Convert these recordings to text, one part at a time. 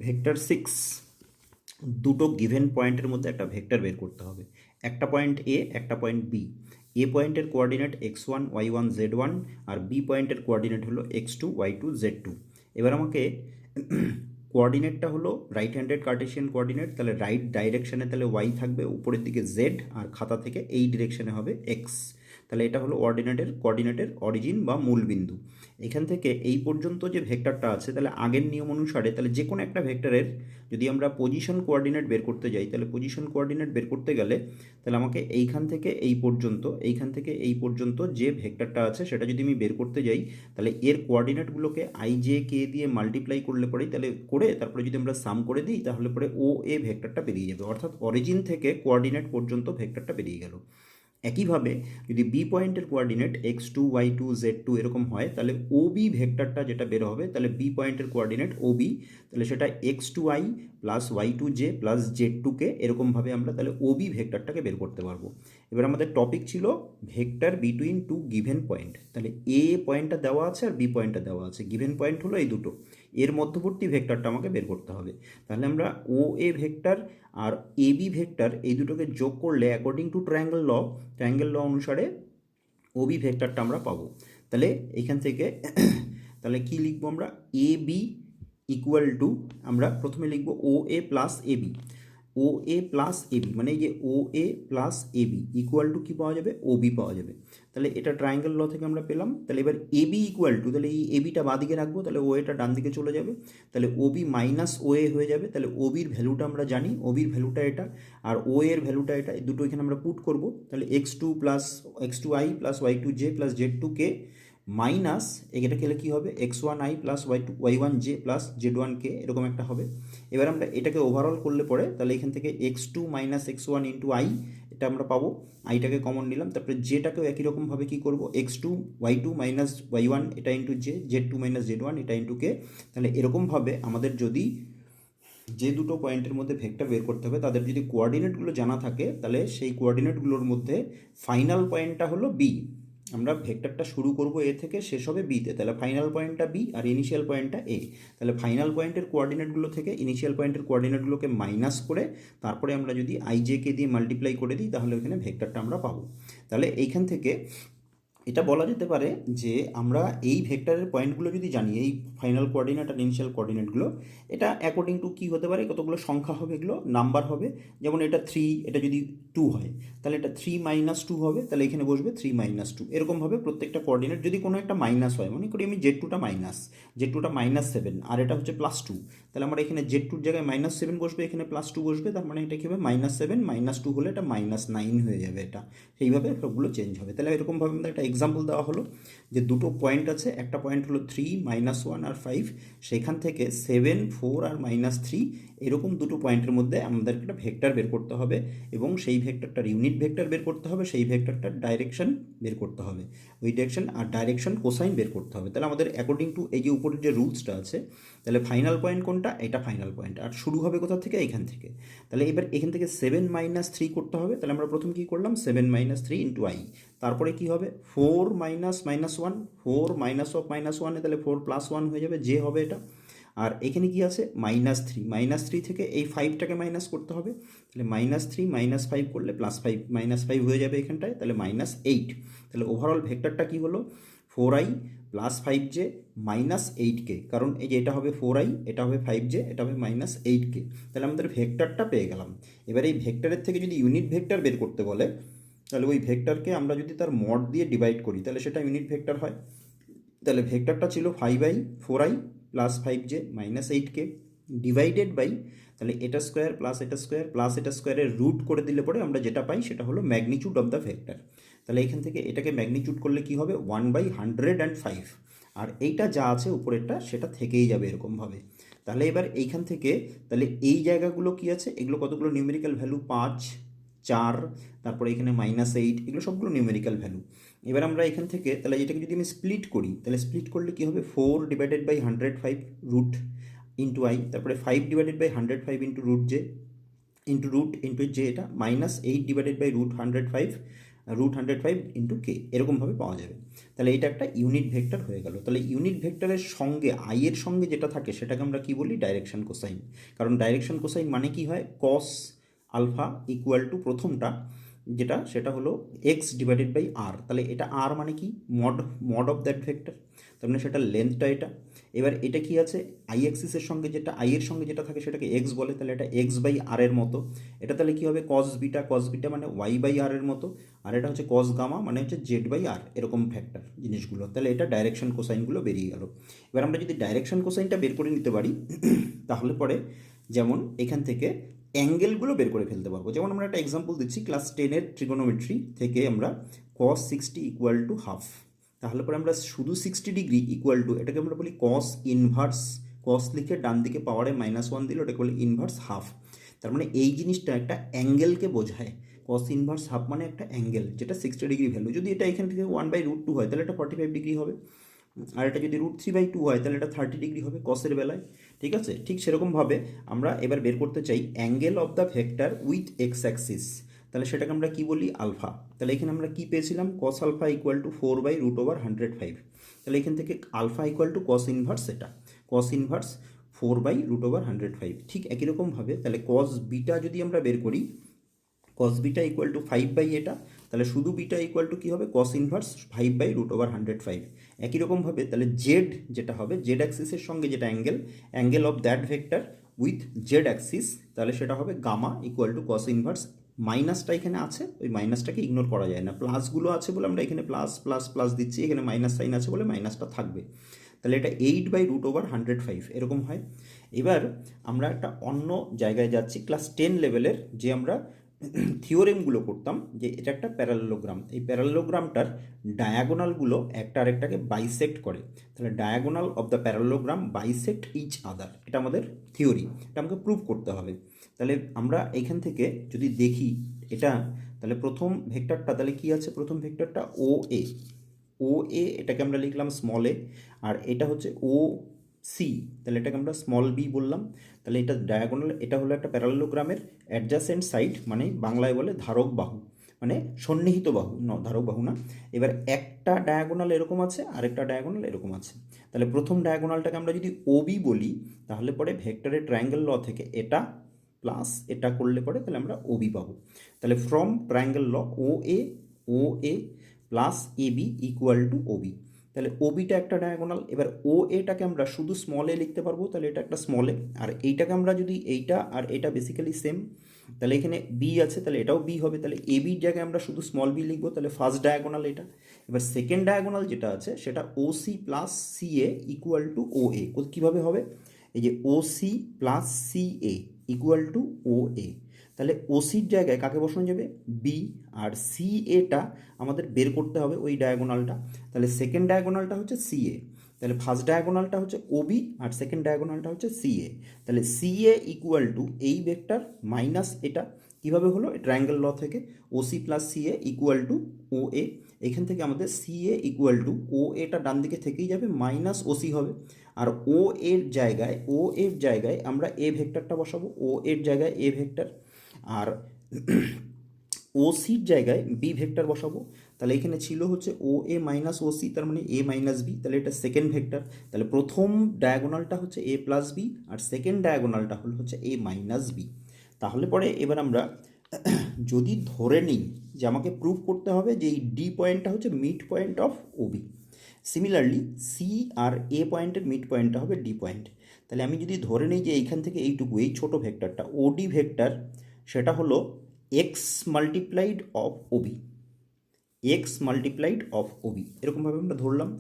Vector 6 দুটো given পয়েন্টের মধ্যে একটা ভেক্টর বের করতে হবে। একটা পয়েন্ট এ, একটা পয়েন্ট বি। এ পয়েন্টের কোঅর্ডিনেট x1 y1 z1 আর বি পয়েন্টের কোঅর্ডিনেট হলো x2 y2 z2। এবার আমাকে কোঅর্ডিনেটটা হলো রাইট হ্যান্ডেড কার্টেশিয়ান কোঅর্ডিনেট, তাহলে রাইট ডাইরেকশানে তাহলে y থাকবে, উপরের দিকে z, আর খাতা থেকে এই ডিরেকশানে হবে x। তাহলে এটা হলো কোঅর্ডিনেটের অরিজিন বা মূল বিন্দু। এখান থেকে এই পর্যন্ত যে ভেক্টরটা আছে, তাহলে আগের নিয়ম অনুসারে তাহলে যে কোনো একটা ভেক্টরের যদি আমরা পজিশন কোঅর্ডিনেট বের করতে যাই, তাহলে পজিশন কোঅর্ডিনেট বের করতে গেলে তাহলে আমাকে এইখান থেকে এই পর্যন্ত যে ভেক্টরটা আছে সেটা যদি আমি বের করতে যাই, তাহলে এর কোঅর্ডিনেটগুলোকে আই জে কে দিয়ে মাল্টিপ্লাই করলে পরেই তাহলে তারপরে যদি আমরা সাম করে দিই তাহলে পরে ও এ ভেক্টরটা বেরিয়ে যাবে, অর্থাৎ অরিজিন থেকে কোঅর্ডিনেট পর্যন্ত ভেক্টরটা বেরিয়ে গেল। একইভাবে যদি বি পয়েন্টের কোঅর্ডিনেট x2 y2 z2 এরকম হয়, তাহলে ও বি ভেক্টরটা যেটা বের হবে, তাহলে বি পয়েন্টের কোঅর্ডিনেট ও বি, তাহলে সেটা x2i plus y2j plus z2k, এরকমভাবে আমরা তাহলে ও বি ভেক্টরটাকে বের করতে পারবো। এবার আমাদের টপিক ছিল vector between two given point. তাহলে এ পয়েন্টটা দেওয়া আছে আর বি পয়েন্টটা দেওয়া আছে, গিভেন পয়েন্ট হলো এই দুটো, এর মধ্যবর্তী ভেক্টরটা আমাকে বের করতে হবে। তাহলে আমরা ও এ ভেক্টর আর এ বি ভেক্টর এই দুটোকে যোগ করলে অ্যাকর্ডিং টু ট্রায়াঙ্গেল ল অনুসারে ও বি ভেক্টরটা আমরা পাবো। তাহলে এখান থেকে তাহলে কি লিখবো আমরা, এ বি ইকুয়াল টু, আমরা প্রথমে লিখবো O A plus A B. O A plus A B মানে এই যে O A plus A B equal to কী পাওয়া যাবে, ও বি পাওয়া যাবে। তাহলে এটা ট্রায়াঙ্গেল ল থেকে আমরা পেলাম। তাহলে এবার এ বি ইকুয়াল টু, তাহলে এই এ বিটা বাঁদিকে রাখবো, তাহলে ও এটা ডান দিকে চলে যাবে, তাহলে ও বি মাইনাস ও এ হয়ে যাবে। তাহলে ও বির ভ্যালুটা আমরা জানি, ও বির ভ্যালুটা এটা আর ও এর ভ্যালুটা এটা, এই দুটো এখানে আমরা পুট করবো। তাহলে x2i plus y2j plus z2k minus এটা খেলে কী হবে, x1i plus y1j plus z1k, এরকম একটা হবে। এবার আমরা এটাকে ওভারঅল করলে পরে তাহলে এখান থেকে x2 minus x1 into I, এটা আমরা পাবো, আইটাকে কমন নিলাম। তারপরে জেটাকেও একই রকমভাবে কী করবো, x2 y2 মাইনাস y1 এটা into J, z2 minus z1 এটা ইন্টু কে। তাহলে এরকমভাবে আমাদের যদি যে দুটো পয়েন্টের মধ্যে ভেক্টর বের করতে হবে তাদের যদি কোঅর্ডিনেটগুলো জানা থাকে, তাহলে সেই কোঅর্ডিনেটগুলোর মধ্যে ফাইনাল পয়েন্টটা হলো বি। আমরা ভেক্টরটা শুরু করব এ থেকে, শেষ হবে বিতে, তাহলে ফাইনাল পয়েন্টটা বি আর ইনিশিয়াল পয়েন্টটা এ। তাহলে ফাইনাল পয়েন্টের কোঅর্ডিনেটগুলো থেকে ইনিশিয়াল পয়েন্টের কোঅর্ডিনেটগুলোকে মাইনাস করে তারপরে আমরা যদি আই জে কে দিয়ে মাল্টিপ্লাই করে দিই, তাহলে ওখানে ভেক্টরটা আমরা পাবো। তাহলে এইখান থেকে এটা বলা যেতে পারে যে আমরা এই ভেক্টরের পয়েন্টগুলো যদি জানি, এই ফাইনাল কোঅর্ডিনেট আর ইনিশিয়াল কোঅর্ডিনেটগুলো, এটা অ্যাকর্ডিং টু কী হতে পারে, কতগুলো সংখ্যা হবে, এগুলো নাম্বার হবে। যেমন এটা 3, এটা যদি 2 হয় তাহলে এটা 3 মাইনাস 2 হবে, তাহলে এখানে বসবে 3 মাইনাস 2। এরকমভাবে প্রত্যেকটা কোঅর্ডিনেট যদি কোনো একটা মাইনাস হয়, মনে করি আমি z2টা -7 আর এটা হচ্ছে +2, তাহলে আমরা এখানে z2-র জায়গায় -7 বসবে, এখানে +2 বসবে, তার মানে এটা কী হবে, -7 -2 হলে এটা -9 হয়ে যাবে। এটা সেইভাবে সবগুলো চেঞ্জ হবে। তাহলে এরকমভাবে আমাদের একটা এক্সাম্পল দেওয়া হলো যে দুটো পয়েন্ট আছে, একটা পয়েন্ট হলো 3 -1 আর 5, সেখান থেকে 7 4 আর -3, এরকম দুটো পয়েন্টের মধ্যে আমাদেরকে একটা ভেক্টর বের করতে হবে এবং সেই ভেক্টরটার ইউনিট ভেক্টর বের করতে হবে, সেই ভেক্টরটার ডাইরেকশন বের করতে হবে, ওই ডাইরেকশন আর ডাইরেকশন কোসাইন বের করতে হবে। তাহলে আমাদের অ্যাকর্ডিং টু এই যে উপরের যে রুলসটা আছে, তাহলে ফাইনাল পয়েন্ট কোনটা, এটা ফাইনাল পয়েন্ট, আর শুরু হবে কোথা থেকে, এখান থেকে। তাহলে এবার এখান থেকে 7 - 3 করতে হবে। তাহলে আমরা প্রথম কী করলাম, 7 - 3 ইন্টু আই, তারপরে কি হবে 4 মাইনাস -1, 4 মাইনাস অফ -1, তাহলে 4 + 1 হয়ে যাবে, যে হবে এটা। আর এখানে কি আছে, -3 থেকে এই 5টাকে মাইনাস করতে হবে, তাহলে -3 - 5 করলে +5, -5 হয়ে যাবে এখানটায়, তাহলে -8। তাহলে ওভারঅল ভেক্টরটা কি হলো, 4i plus 5j minus 8k, কারণ এই যে এটা হবে 4i, এটা হবে 5j, এটা হবে -8k। তাহলে আমাদের ভেক্টরটা পেয়ে গেলাম। এবার এই ভেক্টরের থেকে যদি ইউনিট ভেক্টর বের করতে বলে, তাহলে ওই ভেক্টরকে আমরা যদি তার মড দিয়ে ডিভাইড করি তাহলে সেটা ইউনিট ভেক্টর হয়। তাহলে ভেক্টরটা ছিল 5i plus 5j minus 8k divided by, তাহলে এটা স্কোয়ার প্লাস এটা স্কোয়ারের রুট করে দিলে পরে আমরা যেটা পাই সেটা হলো ম্যাগনিচিউড অফ দ্য ভেক্টর। তাহলে এখান থেকে এটাকে ম্যাগনিচিউড করলে কি হবে, 1/105, আর এইটা যা আছে উপরেরটা সেটা থেকেই যাবে এরকমভাবে। তাহলে এবার এইখান থেকে তাহলে এই জায়গাগুলো কি আছে, এগুলো কতগুলো নিউমেরিক্যাল ভ্যালু, 5 4, তারপরে এখানে -8, এগুলো সবগুলো নিউমেরিক্যাল ভ্যালু। এবার আমরা এখান থেকে তাহলে এটাকে যদি আমি স্প্লিট করি, তাহলে স্প্লিট করলে কী হবে, 4/105 রুট ইন্টু আই, তারপরে 5/105 ইন্টু রুট জে, এটা -8/105 √105 ইন্টু কে, এরকমভাবে পাওয়া যাবে। তাহলে এটা একটা ইউনিট ভেক্টর হয়ে গেল। তাহলে ইউনিট ভেক্টরের সঙ্গে আই এর সঙ্গে যেটা থাকে সেটাকে আমরা কি বলি, ডাইরেকশন কোসাইন। কারণ ডাইরেকশন কোসাইন মানে কি হয়, কস আলফা ইকুয়াল টু প্রথমটা যেটা সেটা হলো এক্স ডিভাইডেড বাই আর। তাহলে এটা আর মানে কি, মড অফ দ্যাট ভেক্টর, তার মানে সেটা লেন্থটা এটা। এবার এটা কি আছে, আই অ্যাক্সিসের সঙ্গে যেটা, আই এর সঙ্গে যেটা থাকে সেটাকে এক্স বলে, তাহলে এটা এক্স বাই আর এর মতো। এটা তাহলে কি হবে, কস বিটা মানে ওয়াই বাই আর এর মতো। আর এটা হচ্ছে কস গামা মানে হচ্ছে জেড বাই আর, এরকম ফ্যাক্টর জিনিসগুলো। তাহলে এটা ডাইরেকশন কোসাইনগুলো বেরিয়ে গেল। এবার আমরা যদি ডাইরেকশন কোসাইনটা বের করে নিতে পারি তাহলে পরে যেমন এখান থেকে অ্যাঙ্গেলগুলো বের করে ফেলতে পারবো। যেমন আমরা একটা এক্সাম্পল দিচ্ছি, ক্লাস 10-এর ট্রিগোনোমেট্রি থেকে আমরা কস 60 ইকুয়াল টু হাফ। তাহলে পরে আমরা শুধু 60 ডিগ্রি ইকুয়াল টু, এটাকে আমরা বলি কস ইনভার্স, কস লিখে ডান দিকে পাওয়ারে -1 দিলে ওটাকে বলি ইনভার্স হাফ। তার মানে এই জিনিসটা একটা অ্যাঙ্গেলকে বোঝায়। কস ইনভার্স হাফ মানে একটা অ্যাঙ্গেল যেটা 60 ডিগ্রি ভ্যালু। যদি এটা এখান থেকে 1/√2 হয় তাহলে এটা 45 ডিগ্রি হবে। আর এটা যদি √3/2 হয় তাহলে এটা 30 ডিগ্রি হবে কসের বেলায়। ঠিক আছে, ঠিক সেরকমভাবে আমরা এবার বের করতে চাই angle of the vector with ex Axis. তাহলে সেটাকে আমরা কি বলি, আলফা। তাহলে এখানে আমরা কি পেয়েছিলাম, কস আলফা ইকুয়াল টু 4/√105। তাহলে এখান থেকে alpha equal to cos inverse, এটা কস ইনভার্স 4/√105। ঠিক একই রকমভাবে তাহলে কস বিটা যদি আমরা বের করি, কস বিটা ইকুয়াল টু 5 এটা, তাহলে শুধু বিটা ইকুয়াল টু কী হবে, কস ইনভার্স 5/√105। একই রকমভাবে তাহলে জেড যেটা হবে, জেড অ্যাক্সিসের সঙ্গে যেটা angle of that vector with Z axis, তাহলে সেটা হবে gamma equal to cos inverse. মাইনাসটা এখানে আছে, ওই মাইনাসটাকে ইগনোর করা যায় না, প্লাসগুলো আছে বলে আমরা এখানে প্লাস প্লাস প্লাস দিচ্ছি, এখানে মাইনাস সাইন আছে বলে মাইনাসটা থাকবে। তাহলে এটা 8/√105 এরকম হয়। এবার আমরা একটা অন্য জায়গায় যাচ্ছি, ক্লাস 10 লেভেলের যে আমরা থিওরেমগুলো করতাম, যে এটা একটা প্যারালেলোগ্রাম, এই প্যারালেলোগ্রামটার ডায়াগোনালগুলো একটা আরেকটাকে বাইসেক্ট করে। তাহলে diagonal of the parallelogram bisect each other, এটা আমাদের থিওরি, এটা আমাকে প্রুভ করতে হবে। তাহলে আমরা এখান থেকে যদি দেখি এটা, তাহলে প্রথম ভেক্টরটা তাহলে কি আছে, প্রথম ভেক্টরটা ও এ, এটাকে আমরা লিখলাম স্মল এ, আর এটা হচ্ছে ও সি, তাহলে এটাকে আমরা স্মল বি বললাম। তাহলে এটা ডায়াগোনাল, এটা হলো একটা প্যারালেলোগ্রামের অ্যাডজাসেন্ট সাইড, মানে বাংলায় বলে ধারক বাহু, মানে সন্নিহিত বাহু, ধারক বাহু না। এবার একটা ডায়াগোনাল এরকম আছে, আরেকটা ডায়াগোনাল এরকম আছে। তাহলে প্রথম ডায়াগোনালটাকে আমরা যদি ওবি বলি, তাহলে পরে ভেক্টরের ট্রায়াঙ্গেল ল থেকে এটা প্লাস এটা করলে পরে তাহলে আমরা ওবি পাবো। তাহলে from triangle law O A plus A B equal to OB. তাহলে ওবিটা একটা ডায়াগোনাল। এবার ও এটাকে আমরা শুধু স্মল এ লিখতে পারবো, তাহলে এটা একটা স্মল এ। আর এইটাকে আমরা যদি, এইটা আর এটা বেসিক্যালি সেম, তাহলে এখানে বি আছে, তাহলে এটাও বি হবে। তাহলে এ বির জায়গায় আমরা শুধু স্মল বি লিখবো, তাহলে ফার্স্ট ডায়াগোনাল এটা। এবার সেকেন্ড ডায়াগোনাল যেটা আছে সেটা O C plus C A equal to O A. কীভাবে হবে, এই যে O C plus C A equal to O A. তাহলে ওসির জায়গায় কাকে বসানো যাবে, বি, আর সি এটা আমাদের বের করতে হবে ওই ডায়াগোনালটা। তাহলে সেকেন্ড ডায়াগোনালটা হচ্ছে সি এ, তাহলে ফার্স্ট ডায়াগোনালটা হচ্ছে ওবি আর সেকেন্ড ডায়াগোনালটা হচ্ছে সি এ। তাহলে সি এ ইকুয়াল টু এই ভেক্টর মাইনাস এটা, কীভাবে হলো, ট্রায়াঙ্গেল ল থেকে OC plus C A equal to O A. এখান থেকে আমাদের C A equal to O এটা ডান দিকে থেকেই যাবে, মাইনাস ওসি হবে। আর ও এর জায়গায় আমরা এ ভেক্টরটা বসাবো, ও এর জায়গায় এ ভেক্টর, আর ও সির জায়গায় বি ভেক্টর বসাবো। তাহলে এখানে ছিল হচ্ছে ও এ মাইনাস ও সি, তার মানে এ মাইনাস বি, তাহলে এটা সেকেন্ড ভেক্টর। তাহলে প্রথম ডায়াগোনালটা হচ্ছে এ প্লাস বি, আর সেকেন্ড ডায়াগোনালটা হলো হচ্ছে এ মাইনাস বি। তাহলে পরে এবার আমরা যদি ধরে নিই যে আমাকে প্রুভ করতে হবে যে এই ডি পয়েন্টটা হচ্ছে mid point of OB, similarly C আর এ পয়েন্টের মিড পয়েন্টটা হবে ডি পয়েন্ট। তাহলে আমি যদি ধরে নিই যে এইখান থেকে এইটুকু, এই ছোটো ভেক্টরটা ওডি ভেক্টর, সেটা হলো x multiplied of OB, x multiplied of OB, এরকমভাবে আমরা ধরলাম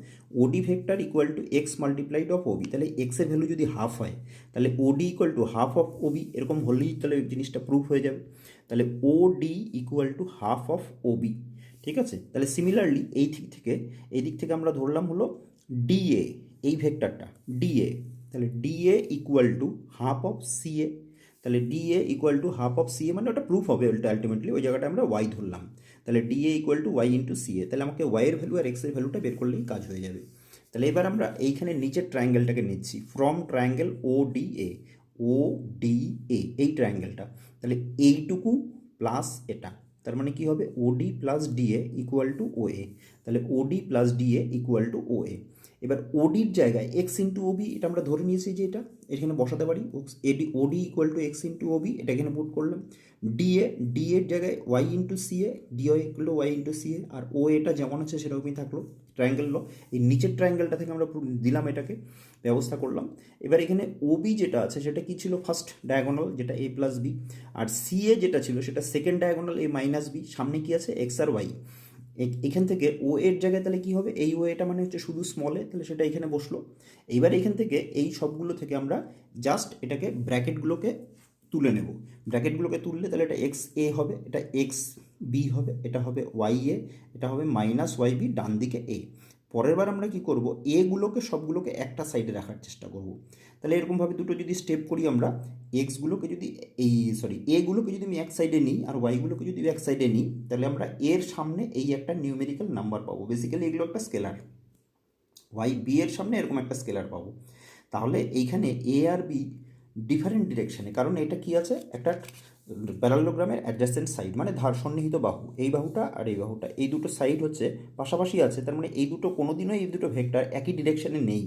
OD vector equal to x multiplied of OB. তাহলে এক্সের ভ্যালু যদি হাফ হয় তাহলে OD equal to half of OB, এরকম হলেই তাহলে জিনিসটা প্রুফ হয়ে যাবে। তাহলে OD equal to half of OB, ঠিক আছে। তাহলে সিমিলারলি এই দিক থেকে আমরা ধরলাম হলো ডিএ, এই ভেক্টরটা ডিএ, তাহলে DA equal to half of CA. তাহলে DA equal to half of CA, মানে ওটা প্রুফ হবে আলটিমেটলি, ওই জায়গাটা আমরা ওয়াই ধরলাম। তাহলে DA equal to Y into CA, তাহলে আমাকে ওয়াইয়ের ভ্যালু আর এক্সের ভ্যালুটা বের করলেই কাজ হয়ে যাবে। তাহলে এবার আমরা এইখানে নিচের ট্রায়াঙ্গেলটাকে নিচ্ছি, ফ্রম ট্রায়াঙ্গেল ও ডিএ, এই ট্রায়াঙ্গেলটা, তাহলে এইটুকু প্লাস এটা, তার মানে কি হবে OD plus DA equal to OA. তাহলে OD plus DA equal to OA. এবার ওডির জায়গায় এক্স ইন্টু ওবি এটা আমরা ধরে নিয়েছি যে এটা এখানে বসাতে পারি। OD equal to x into OB এটা এখানে পুট করলাম। ডি এর জায়গায় y into CA, DO equal to Y into CA, আর ও এটা যেমন আছে সেরকমই থাকলো। ট্রায়াঙ্গেল ল, এই নিচের ট্রায়াঙ্গেলটা থেকে আমরা দিলাম, এটাকে ব্যবস্থা করলাম। এবার এখানে ওবি যেটা আছে সেটা কি ছিল ফার্স্ট ডায়াগোনাল, যেটা এ প্লাস বি, আর সিএ যেটা ছিল সেটা সেকেন্ড ডায়াগোনাল এ মাইনাস বি। সামনে কি আছে এক্স আর ওয়াই। এখান থেকে ও এর জায়গায় তাহলে কি হবে এই ও এটা মানে হচ্ছে শুধু স্মল এ, তাহলে সেটা এখানে বসলো। এইবার এখান থেকে এই সবগুলো থেকে আমরা জাস্ট এটাকে ব্র্যাকেটগুলোকে তুলে নেব। ব্র্যাকেটগুলোকে তুললে তাহলে এটা এক্স এ হবে, এটা এক্স বি হবে, এটা হবে ওয়াই এ, এটা হবে মাইনাস ওয়াই বি ডান দিকে এ। পরের বার আমরা কি করব এগুলোকে সবগুলোকে একটা সাইডে রাখার চেষ্টা করব। তাহলে এরকমভাবে দুটো যদি স্টেপ করি আমরা, এক্সগুলোকে যদি এগুলোকে যদি আমি এক সাইডে নিই আর ওয়াইগুলোকে যদি এক সাইডে নিই, তাহলে আমরা এর সামনে এই একটা নিউমেরিক্যাল নাম্বার পাবো। বেসিক্যালি এগুলো একটা স্কেলার, ওয়াই বি এর সামনে এরকম একটা স্কেলার পাবো। তাহলে এইখানে এ আর বি ডিফারেন্ট ডিরেকশানে, কারণ এটা কি আছে একটা প্যারালোগ্রামের অ্যাডজাসেন্ট সাইড, মানে সন্নিহিত বাহু, এই বাহুটা আর এই বাহুটা, এই দুটো সাইড হচ্ছে পাশাপাশি আছে। তার মানে এই দুটো কোনোদিনও এই দুটো ভেক্টর একই ডিরেকশানে নেই।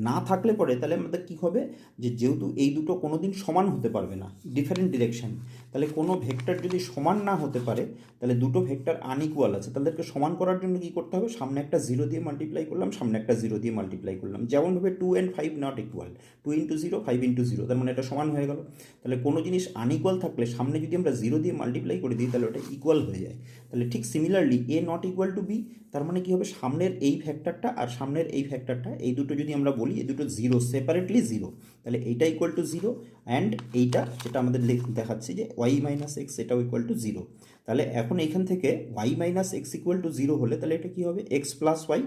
না থাকলে পরে তাহলে আমাদের কী হবে যে যেহেতু এই দুটো কোনো দিন সমান হতে পারবে না, ডিফারেন্ট ডিরেকশান, তাহলে কোনো ভেক্টর যদি সমান না হতে পারে তাহলে দুটো ভেক্টর আনইকুয়াল আছে, তাদেরকে সমান করার জন্য কী করতে হবে সামনে একটা জিরো দিয়ে মাল্টিপ্লাই করলাম, সামনে একটা জিরো দিয়ে মাল্টিপ্লাই করলাম। যেমনভাবে 2 and 5 not equal, 2 into 0 5 into 0, তার মানে এটা সমান হয়ে গেল। তাহলে কোনো জিনিস আনইকুয়াল থাকলে সামনে যদি আমরা জিরো দিয়ে মাল্টিপ্লাই করে দিই তাহলে ওটা ইকুয়াল হয়ে যায়। তাহলে ঠিক similarly A not equal to B, তার মানে কী হবে সামনের এই ফ্যাক্টরটা আর সামনের এই ফ্যাক্টরটা এই দুটো যদি আমরা বলি এই দুটো জিরো, সেপারেটলি জিরো, তাহলে এইটা ইকুয়াল টু জিরো, অ্যান্ড এইটা যেটা আমাদের দেখাচ্ছি যে ওয়াই মাইনাস এক্স এটাও ইকুয়াল টু জিরো। তাহলে এখন এইখান থেকে Y minus X equal to zero হলে তাহলে এটা কী হবে এক্স প্লাস ওয়াই,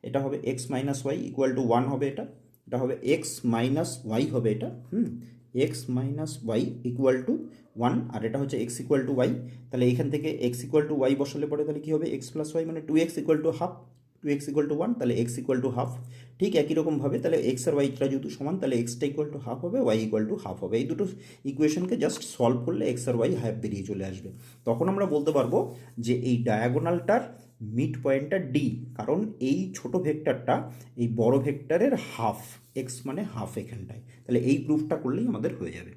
এটা হবে x minus y equal to one হবে, এটা হবে এক্স মাইনাস ওয়াই হবে এটা, x minus y equal to one, আর এটা হচ্ছে এক্স ইকুয়াল টু ওয়াই। তাহলে এখান থেকে এক্স ইকুয়াল টু ওয়াই বসালে পরে তাহলে কী হবে এক্স প্লাস ওয়াই মানে 2x equal to half, 2x equal to one, তাহলে এক্স ইকুয়াল টু হাফ। ঠিক একই রকমভাবে তাহলে এক্স আর ওয়াইটা যেহেতু সমান তাহলে এক্সটা ইকুয়াল টু হাফ হবে, ওয়াই ইকুয়াল টু হাফ হবে। এই দুটো ইকুয়েশনকে জাস্ট সলভ করলে এক্স আর ওয়াই হাফ বেরিয়ে চলে আসবে। তখন আমরা বলতে পারবো যে এই ডায়াগোনালটার মিড পয়েন্টটা ডি, কারণ এই ছোট ভেক্টরটা এই বড় ভেক্টরের হাফ, এক্স মানে হাফ এখানটায়। তাহলে এই প্রুফটা করলেই আমাদের হয়ে যাবে।